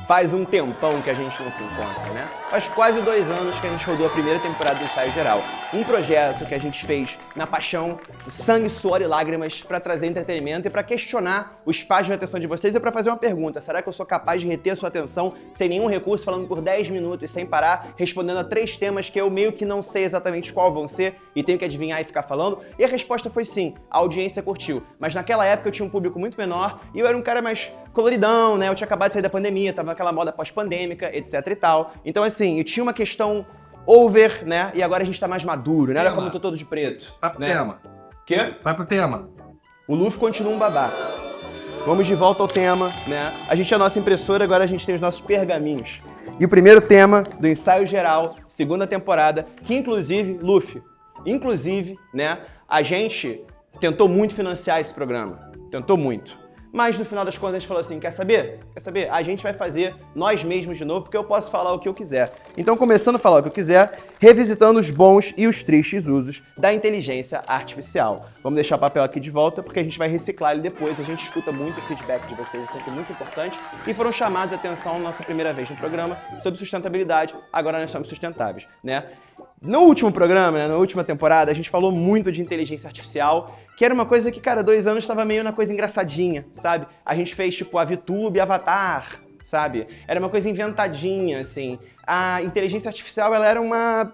Faz um tempão que a gente não se encontra, né? Faz quase 2 anos que a gente rodou a primeira temporada do Ensaio Geral. Um projeto que a gente fez na paixão, no sangue, suor e lágrimas para trazer entretenimento e para questionar o espaço de atenção de vocês e para fazer uma pergunta. Será que eu sou capaz de reter a sua atenção sem nenhum recurso, falando por 10 minutos sem parar, respondendo a 3 temas que eu meio que não sei exatamente qual vão ser e tenho que adivinhar e ficar falando? E a resposta foi sim, a audiência curtiu. Mas naquela época eu tinha um público muito menor e eu era um cara mais coloridão, né? Eu tinha acabado de sair da pandemia, tava naquela moda pós-pandêmica, etc e tal. Então, assim, eu tinha uma questão over, né? E agora a gente tá mais maduro, né? Olha como eu tô todo de preto. Vai pro né? tema. Quê? Vai pro tema. O Luffy continua um babaca. Vamos de volta ao tema, né? A gente é a nossa impressora, agora a gente tem os nossos pergaminhos. E o primeiro tema do Ensaio Geral, segunda temporada, que inclusive, Luffy, né? A gente tentou muito financiar esse programa. Tentou muito. Mas no final das contas a gente falou assim, quer saber? A gente vai fazer nós mesmos de novo, porque eu posso falar o que eu quiser. Então, começando a falar o que eu quiser, revisitando os bons e os tristes usos da inteligência artificial. Vamos deixar o papel aqui de volta, porque a gente vai reciclar ele depois. A gente escuta muito o feedback de vocês, é sempre muito importante. E foram chamados a atenção na nossa primeira vez no programa sobre sustentabilidade. Agora nós somos sustentáveis, né? No último programa, né, na última temporada, a gente falou muito de inteligência artificial, que era uma coisa que, cara, 2 anos estava meio na coisa engraçadinha, sabe? A gente fez, tipo, a VTube Avatar, sabe? Era uma coisa inventadinha, assim. A inteligência artificial, ela era uma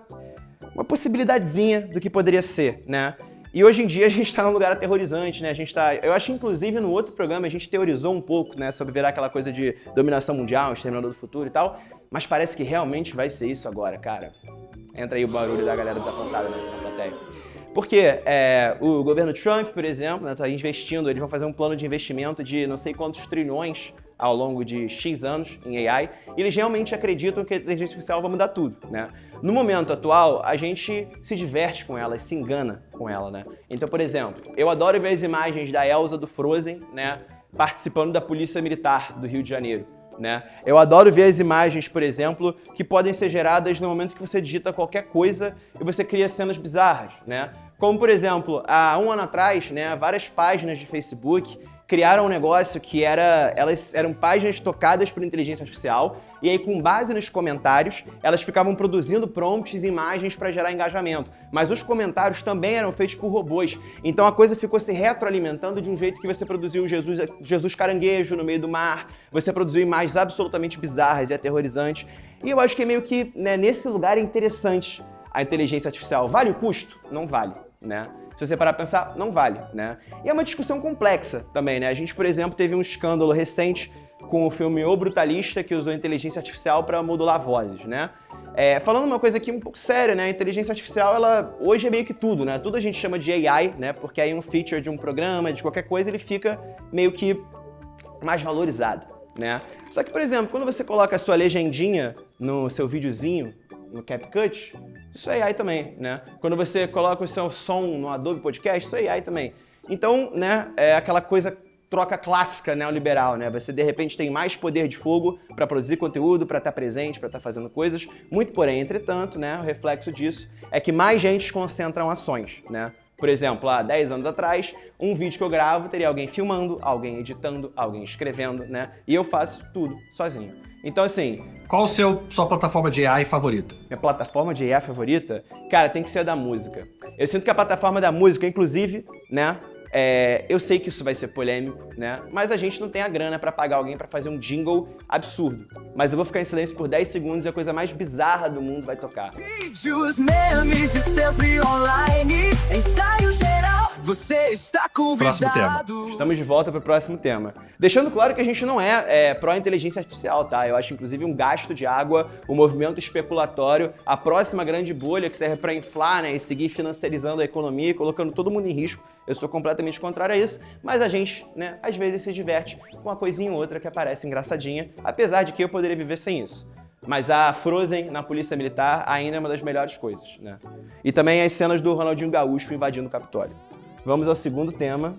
possibilidadezinha do que poderia ser, né? E hoje em dia a gente está num lugar aterrorizante, né? A gente tá... Eu acho, inclusive, no outro programa a gente teorizou um pouco, né? Sobre virar aquela coisa de dominação mundial, exterminador do futuro e tal. Mas parece que realmente vai ser isso agora, cara. Entra aí o barulho da galera desapontada na plateia. Porque o governo Trump, por exemplo, né, tá investindo, eles vão fazer um plano de investimento de não sei quantos trilhões ao longo de X anos em AI, e eles realmente acreditam que a inteligência artificial vai mudar tudo, né? No momento atual, a gente se diverte com ela, se engana com ela, né? Então, por exemplo, eu adoro ver as imagens da Elsa do Frozen, né, participando da Polícia Militar do Rio de Janeiro. Né? Eu adoro ver as imagens, por exemplo, que podem ser geradas no momento que você digita qualquer coisa e você cria cenas bizarras, né? Como, por exemplo, há 1 ano atrás, né, várias páginas de Facebook criaram um negócio que elas eram páginas tocadas por inteligência artificial e aí, com base nos comentários, elas ficavam produzindo prompts e imagens para gerar engajamento. Mas os comentários também eram feitos por robôs. Então a coisa ficou se retroalimentando de um jeito que você produziu Jesus caranguejo no meio do mar, você produziu imagens absolutamente bizarras e aterrorizantes. E eu acho que é meio que, né, nesse lugar é interessante a inteligência artificial. Vale o custo? Não vale, né? Se você parar pra pensar, não vale, né? E é uma discussão complexa também, né? A gente, por exemplo, teve um escândalo recente com o filme O Brutalista, que usou inteligência artificial para modular vozes, né? Falando uma coisa aqui um pouco séria, né? A inteligência artificial, ela hoje é meio que tudo, né? Tudo a gente chama de AI, né? Porque aí um feature de um programa, de qualquer coisa, ele fica meio que mais valorizado, né? Só que, por exemplo, quando você coloca a sua legendinha no seu videozinho, no CapCut, isso é AI também, né? Quando você coloca o seu som no Adobe Podcast, isso é AI também. Então, né, é aquela coisa troca clássica neoliberal, né? Você, de repente, tem mais poder de fogo para produzir conteúdo, para estar presente, para estar fazendo coisas. Muito porém, entretanto, né, o reflexo disso é que mais gente concentram ações, né? Por exemplo, há 10 anos atrás, um vídeo que eu gravo teria alguém filmando, alguém editando, alguém escrevendo, né? E eu faço tudo sozinho. Então, assim... Qual sua plataforma de AI favorita? Minha plataforma de AI favorita? Cara, tem que ser a da música. Eu sinto que a plataforma da música, inclusive, né? Eu sei que isso vai ser polêmico, né? Mas a gente não tem a grana pra pagar alguém pra fazer um jingle absurdo. Mas eu vou ficar em silêncio por 10 segundos e a coisa mais bizarra do mundo vai tocar. Vídeos, memes e sempre online. Ensaio Geral, você está convidado. Próximo tema. Estamos de volta pro próximo tema. Deixando claro que a gente não é pró-inteligência artificial, tá? Eu acho, inclusive, um gasto de água, um movimento especulatório, a próxima grande bolha que serve pra inflar, né? E seguir financiarizando a economia e colocando todo mundo em risco. Eu sou completamente contrário a isso, mas a gente, né, às vezes se diverte com uma coisinha ou outra que aparece engraçadinha, apesar de que eu poderia viver sem isso. Mas a Frozen na Polícia Militar ainda é uma das melhores coisas, né? E também as cenas do Ronaldinho Gaúcho invadindo o Capitólio. Vamos ao segundo tema.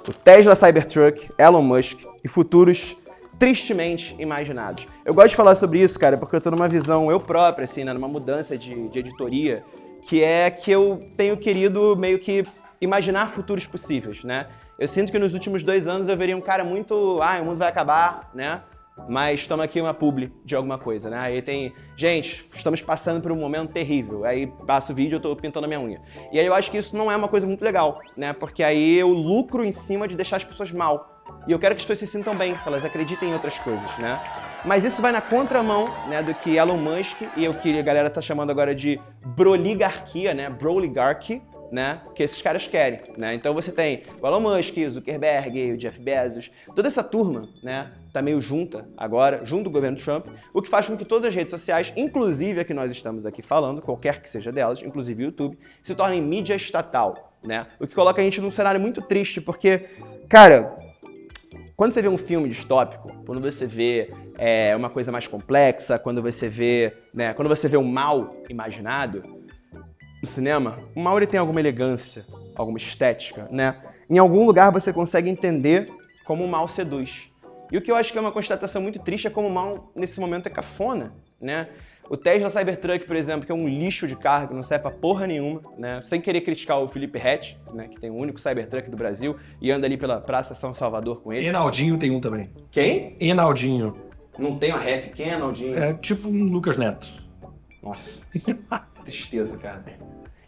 O Tesla Cybertruck, Elon Musk e futuros tristemente imaginados. Eu gosto de falar sobre isso, cara, porque eu tô numa visão eu própria, assim, né, numa mudança de editoria, que é que eu tenho querido meio que imaginar futuros possíveis, né? Eu sinto que nos últimos 2 anos eu veria um cara muito, o mundo vai acabar, né? Mas toma aqui uma publi de alguma coisa, né? Aí tem, gente, estamos passando por um momento terrível. Aí passa o vídeo, eu tô pintando a minha unha. E aí eu acho que isso não é uma coisa muito legal, né? Porque aí eu lucro em cima de deixar as pessoas mal. E eu quero que as pessoas se sintam bem, que elas acreditem em outras coisas, né? Mas isso vai na contramão, né, do que Elon Musk e o que a galera tá chamando agora de broligarquia, né? Broligarchy, né, que esses caras querem, né? Então você tem o Elon Musk, o Zuckerberg, o Jeff Bezos, toda essa turma, né, tá meio junta agora, junto do governo Trump, o que faz com que todas as redes sociais, inclusive a que nós estamos aqui falando, qualquer que seja delas, inclusive o YouTube, se tornem mídia estatal, né? O que coloca a gente num cenário muito triste, porque, cara, quando você vê um filme distópico, quando você vê uma coisa mais complexa, quando você vê o mal imaginado, no cinema, o mal ele tem alguma elegância, alguma estética, né? Em algum lugar você consegue entender como o mal seduz. E o que eu acho que é uma constatação muito triste é como o mal, nesse momento, é cafona, né? O Tesla Cybertruck, por exemplo, que é um lixo de carro, que não serve pra porra nenhuma, né? Sem querer criticar o Felipe Ret, né? Que tem o único Cybertruck do Brasil e anda ali pela Praça São Salvador com ele. Enaldinho tem um também. Quem? Enaldinho. Não tem uma ref, quem é Naldinho? É tipo um Lucas Neto. Nossa, tristeza, cara.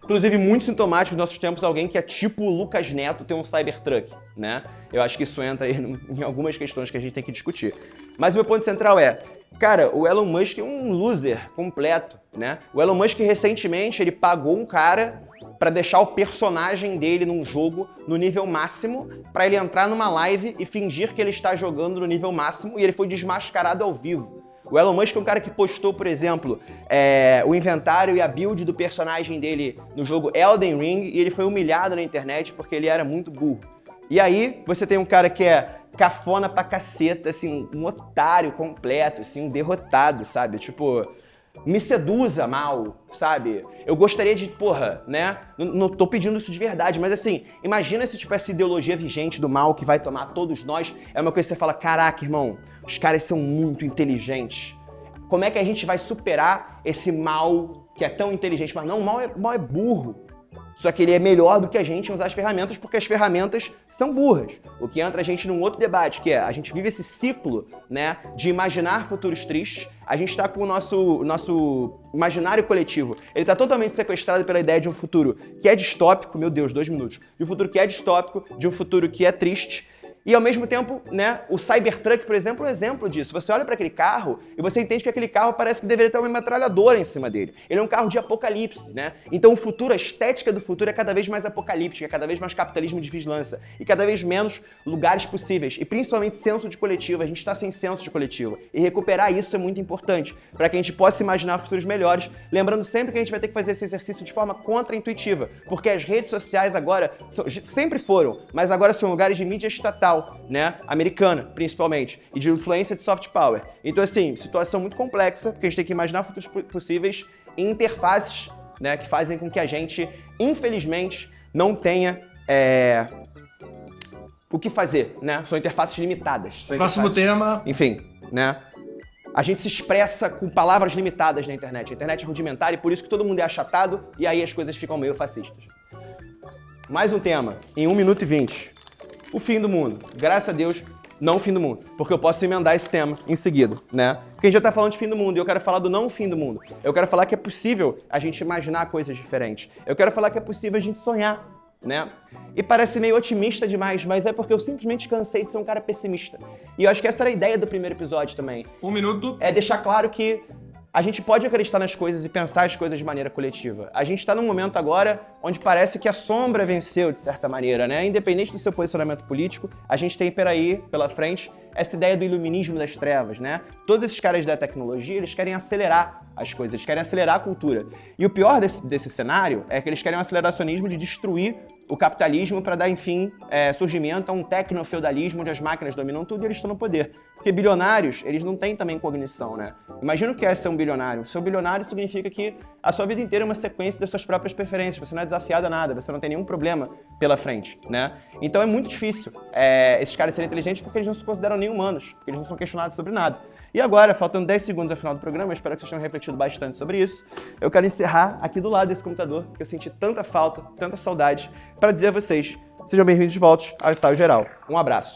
Inclusive, muito sintomático nos nossos tempos, alguém que é tipo o Lucas Neto ter um Cybertruck, né? Eu acho que isso entra aí em algumas questões que a gente tem que discutir. Mas o meu ponto central é, cara, o Elon Musk é um loser completo, né? O Elon Musk, recentemente, ele pagou um cara pra deixar o personagem dele num jogo no nível máximo, pra ele entrar numa live e fingir que ele está jogando no nível máximo, e ele foi desmascarado ao vivo. O Elon Musk é um cara que postou, por exemplo, o inventário e a build do personagem dele no jogo Elden Ring, e ele foi humilhado na internet porque ele era muito burro. E aí, você tem um cara que é cafona pra caceta, assim, um otário completo, assim, um derrotado, sabe? Tipo, me seduza mal, sabe? Eu gostaria de, porra, né? Não tô pedindo isso de verdade, mas assim, imagina se, tipo, essa ideologia vigente do mal que vai tomar todos nós, é uma coisa que você fala, caraca, irmão, os caras são muito inteligentes. Como é que a gente vai superar esse mal que é tão inteligente? Mas não, o mal é burro. Só que ele é melhor do que a gente em usar as ferramentas, porque as ferramentas são burras. O que entra a gente num outro debate, que é, a gente vive esse ciclo, né, de imaginar futuros tristes, a gente tá com o nosso imaginário coletivo, ele tá totalmente sequestrado pela ideia de um futuro que é distópico, meu Deus, 2 minutos, de um futuro que é distópico, de um futuro que é triste, e ao mesmo tempo, né, o Cybertruck, por exemplo, é um exemplo disso. Você olha para aquele carro e você entende que aquele carro parece que deveria ter uma metralhadora em cima dele. Ele é um carro de apocalipse, né? Então o futuro, a estética do futuro é cada vez mais apocalíptica, é cada vez mais capitalismo de vigilância e cada vez menos lugares possíveis. E principalmente senso de coletivo. A gente está sem senso de coletivo. E recuperar isso é muito importante para que a gente possa imaginar futuros melhores, lembrando sempre que a gente vai ter que fazer esse exercício de forma contra-intuitiva, porque as redes sociais agora sempre foram, mas agora são lugares de mídia estatal, né, americana, principalmente, e de influência de soft power. Então, assim, situação muito complexa, porque a gente tem que imaginar futuros possíveis em interfaces, né, que fazem com que a gente, infelizmente, não tenha o que fazer, né? São interfaces limitadas. Próximo tema. Enfim, né? A gente se expressa com palavras limitadas na internet. A internet é rudimentar e por isso que todo mundo é achatado e aí as coisas ficam meio fascistas. Mais um tema, em 1 minuto e 20. O fim do mundo. Graças a Deus, não o fim do mundo. Porque eu posso emendar esse tema em seguida, né? Porque a gente já tá falando de fim do mundo e eu quero falar do não fim do mundo. Eu quero falar que é possível a gente imaginar coisas diferentes. Eu quero falar que é possível a gente sonhar, né? E parece meio otimista demais, mas é porque eu simplesmente cansei de ser um cara pessimista. E eu acho que essa era a ideia do primeiro episódio também. 1 minuto. É deixar claro que a gente pode acreditar nas coisas e pensar as coisas de maneira coletiva. A gente está num momento agora onde parece que a sombra venceu, de certa maneira, né? Independente do seu posicionamento político, a gente tem por aí, pela frente, essa ideia do iluminismo das trevas, né? Todos esses caras da tecnologia, eles querem acelerar as coisas, eles querem acelerar a cultura. E o pior desse cenário é que eles querem um aceleracionismo de destruir o capitalismo para dar, enfim, surgimento a um tecnofeudalismo onde as máquinas dominam tudo e eles estão no poder. Porque bilionários, eles não têm também cognição, né? Imagina o que é ser um bilionário. Ser um bilionário significa que a sua vida inteira é uma sequência das suas próprias preferências, você não é desafiado a nada, você não tem nenhum problema pela frente, né? Então é muito difícil esses caras serem inteligentes porque eles não se consideram nem humanos, porque eles não são questionados sobre nada. E agora, faltando 10 segundos ao final do programa, eu espero que vocês tenham refletido bastante sobre isso. Eu quero encerrar aqui do lado desse computador, que eu senti tanta falta, tanta saudade, para dizer a vocês Sejam bem-vindos de volta ao Ensaio Geral. Um abraço.